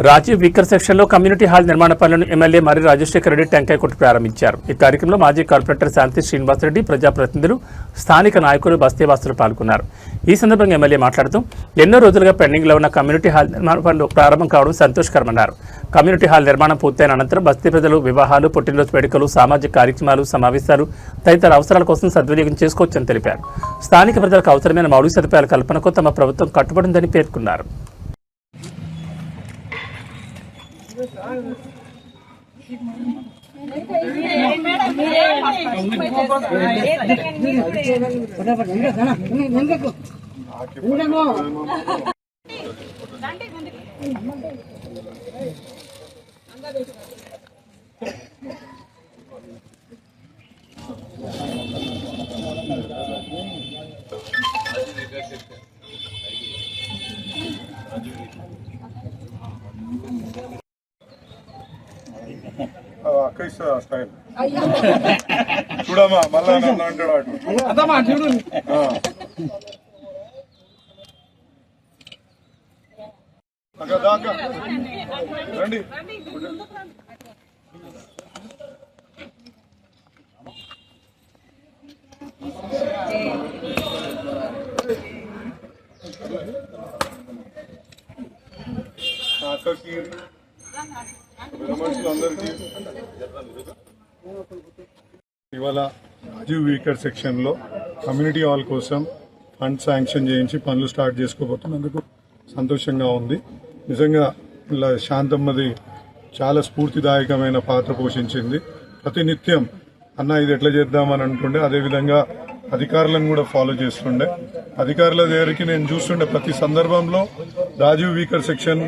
Rajiv weaker సెక్షన్లో community hall నిర్మాణ పనులను ఎమ్మెల్యే మర్రి రాజశేఖర రెడ్డి టెంకాయ కొట్టి ప్రారంభించారు. ఈ కార్యక్రమంలో మాజీ కార్పొరేటర్ శాంతి శ్రీనివాసరెడ్డి, ప్రజాప్రతినిధులు, స్థానిక నాయకులు, బస్తీవాసులు పాల్గొన్నారు. ఈ సందర్భంగా ఎమ్మెల్యే మాట్లాడుతూ ఎన్నో రోజులుగా పెండింగ్లో ఉన్న కమ్యూనిటీ హాల్ నిర్మాణ పనులు ప్రారంభం కావడం సంతోషకరమన్నారు. కమ్యూనిటీ హాల్ నిర్మాణం పూర్తయిన అనంతరం బస్తీ ప్రజలు వివాహాలు, పుట్టినరోజు వేడుకలు, సామాజిక కార్యక్రమాలు, సమావేశాలు తదితర అవసరాల కోసం సద్వినియోగం చేసుకోవచ్చని తెలిపారు. స్థానిక ప్రజలకు అవసరమైన మౌలిక సదుపాయాల కల్పనకు తమ ప్రభుత్వం కట్టుబడిందని పేర్కొన్నారు. స్టైల్ చూడమ్మా, మళ్ళా నన్ను అంటాడు అటు దాకా రండి. అక్కకి ఇవాళ రాజీవ్ వీకర్ సెక్షన్లో కమ్యూనిటీ హాల్ కోసం ఫండ్ శాంక్షన్ చేయించి పనులు స్టార్ట్ చేసుకోబోతున్నందుకు సంతోషంగా ఉంది. నిజంగా ఇలా శాంతమ్మది చాలా స్ఫూర్తిదాయకమైన పాత్ర పోషించింది. ప్రతినిత్యం అన్న ఇది ఎట్లా చేద్దామని అంటుండే, అదేవిధంగా అధికారులను కూడా ఫాలో చేస్తుండే. అధికారుల దగ్గరికి నేను చూస్తుండే ప్రతి సందర్భంలో రాజీవ్ వీకర్ సెక్షన్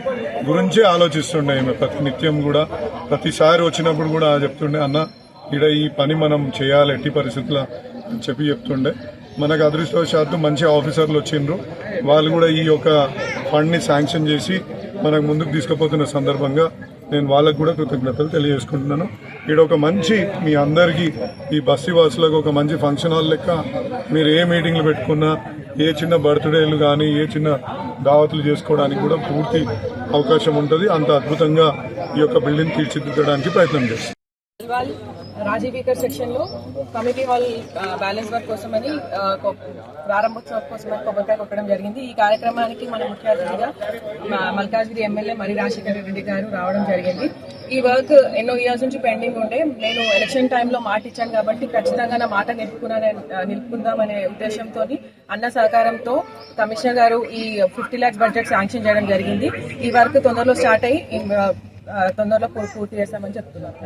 గురించే ఆలోచిస్తుండే. ఈమె ప్రతినిత్యం కూడా ప్రతిసారి వచ్చినప్పుడు కూడా చెప్తుండే, అన్న ఇక్కడ ఈ పని మనం చేయాలి ఎట్టి పరిస్థితుల్లో అని చెప్పి చెప్తుండే. మనకు అదృష్టవశాత్తు మంచి ఆఫీసర్లు వచ్చిండ్రు. వాళ్ళు కూడా ఈ యొక్క ఫండ్ని శాంక్షన్ చేసి మనకు ముందుకు తీసుకుపోతున్న సందర్భంగా నేను వాళ్ళకు కూడా కృతజ్ఞతలు తెలియజేసుకుంటున్నాను. ఇక్కడ ఒక మంచి మీ అందరికీ ఈ బస్తీవాసులకు ఒక మంచి ఫంక్షన్ హాల్ లెక్క మీరు ఏ మీటింగ్లు పెట్టుకున్నా, ఏ చిన్న బర్త్డేలు కానీ ఏ చిన్న దావతులు చేసుకోవడానికి కూడా పూర్తి అవకాశం ఉంటుంది. అంత అద్భుతంగా ఈ యొక్క బిల్డింగ్ తీర్చిదిద్దడానికి ప్రయత్నం చేస్తాం. రాజీవ్ వీకర్ సెక్షన్ లో కమ్యూనిటీ హాల్ బ్యాలెన్స్ వర్క్ కోసమని ప్రారంభోత్సవం కోసమని కొబ్బరికాయ కొట్టడం జరిగింది. ఈ కార్యక్రమానికి మన ముఖ్య అతిథిగా మల్కాజ్గిరి ఎమ్మెల్యే మర్రి రాజశేఖర రెడ్డి గారు రావడం జరిగింది. ఈ వర్క్ ఎన్నో ఇయర్స్ నుంచి పెండింగ్ ఉంటే నేను ఎలక్షన్ టైంలో మాట ఇచ్చాను కాబట్టి ఖచ్చితంగా నా మాట నిలుపుకుందామనే ఉద్దేశంతో అన్న సహకారంతో కమిషనర్ గారు ఈ 50 lakhs బడ్జెట్ శాంక్షన్ చేయడం జరిగింది. ఈ వర్క్ తొందరలో స్టార్ట్ అయ్యి తొందరలో పూర్తి చేస్తామని చెప్తున్నారు.